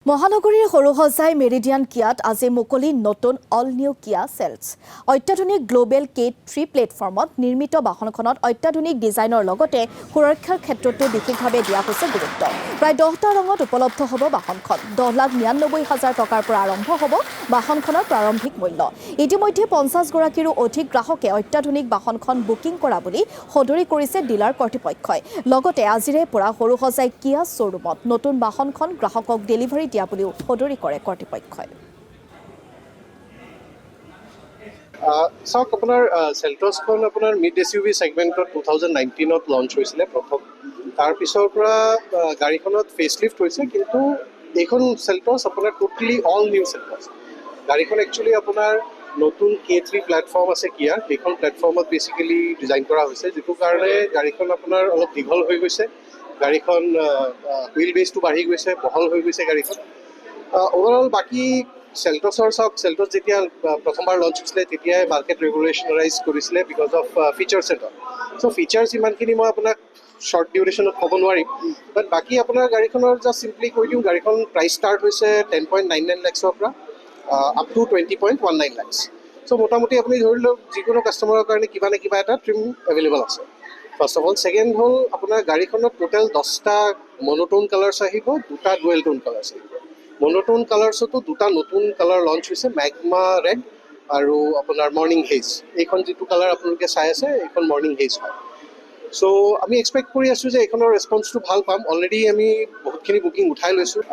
মহানগৰীৰ সৰুসজাই meridian kyat আজি মুকলি নতুন অল নিউ কিয়া চেলছ। অত্যাধুনিক গ্লোবেল K3 প্লেটফৰ্মত নিৰ্মিত বাহনখনত অত্যাধুনিক ডিজাইনৰ লগতে সুৰক্ষাৰ ক্ষেত্ৰতো বিশেষভাৱে দিয়া হৈছে গুৰুত্ব। প্ৰায় 10টা ৰঙত উপলব্ধ হ'ব বাহনখন। 10,99,000 টকাৰ পৰা আৰম্ভ হ'ব বাহনখনৰ প্ৰাৰম্ভিক মূল্য। ইতিমধ্যে 50 গৰাকীৰো অধিক গ্ৰাহকে অত্যাধুনিক বাহনখন বুকিং কৰা বুলি সদৰি কৰিছে ডিলাৰ কৰ্তৃপক্ষই। লগতে আজিৰে পৰা সৰুসজাই কিয়া শ্বৰুমত নতুন বাহনখন গ্ৰাহকক ডেলিভাৰী দিয়া বুলিও সদৰি কৰে কৰ্তৃপক্ষই। চাওক আপোনাৰ চেল্টছখন আপোনাৰ মিড SUV ছেগমেণ্টত 2019ত লঞ্চ হৈছিলে প্ৰথম। তাৰপিছৰ পৰা গাড়ীখনত ফেচলিফ্ট হৈছে, কিন্তু এইখন চেল্টছ আপোনাৰ টোটেলি অল নিউ চেল্টছ। গাড়ীখন একচুৱেলি আপোনাৰ নতুন K3 প্লেটফৰ্ম আছে কিয়াৰ, সেইখন প্লেটফৰ্মত বেচিকেলি ডিজাইন কৰা হৈছে, যিটো কাৰণে গাড়ীখন আপোনাৰ অলপ দীঘল হৈ গৈছে। গাড়ীখন হুইল বেচটো বাঢ়ি গৈছে, বহল হৈ গৈছে গাড়ীখন। অভাৰঅল বাকী চেল্টছৰ চাওক, চেল্টছ যেতিয়া প্ৰথমবাৰ লঞ্চ হৈছিলে তেতিয়াই মাৰ্কেট ৰেগুলেশ্যনাৰাইজ কৰিছিলে বিকজ অফ ফিচাৰ্ছ এটা। চ' ফিচাৰ্ছ ইমানখিনি মই আপোনাক শ্বৰ্ট ডিউৰেশ্যনত ক'ব নোৱাৰিম, বাট বাকী আপোনাৰ গাড়ীখনৰ জাষ্ট চিম্পলি কৈ দিওঁ, গাড়ীখন প্ৰাইচ ষ্টাৰ্ট হৈছে 10.99 লাখছৰ পৰা আপ টু 20.19 লাখছ। চ' মোটামুটি আপুনি ধৰি লওক যিকোনো কাষ্টমাৰৰ কাৰণে কিবা নে কিবা এটা ট্ৰিম এভেইলেবল আছে। First of all. ছেকেণ্ড হ'ল আপোনাৰ গাড়ীখনত টোটেল 10টা মনোটোন কালাৰ্ছ আহিব, 2টা ডুৱেল টোন কালাৰ্ছ আহিব। মনোটোন কালাৰ্ছতো 2টা নতুন কালাৰ লঞ্চ হৈছে, মেগমা ৰেড আৰু আপোনাৰ মৰ্ণিং হেজ। এইখন যিটো কালাৰ আপোনালোকে চাই আছে এইখন মৰ্ণিং হেজ হয়। চ' আমি এক্সপেক্ট কৰি আছোঁ যে এইখনৰ ৰেছপন্সটো ভাল পাম। অলৰেডি আমি বহুতখিনি বুকিং উঠাই লৈছোঁ।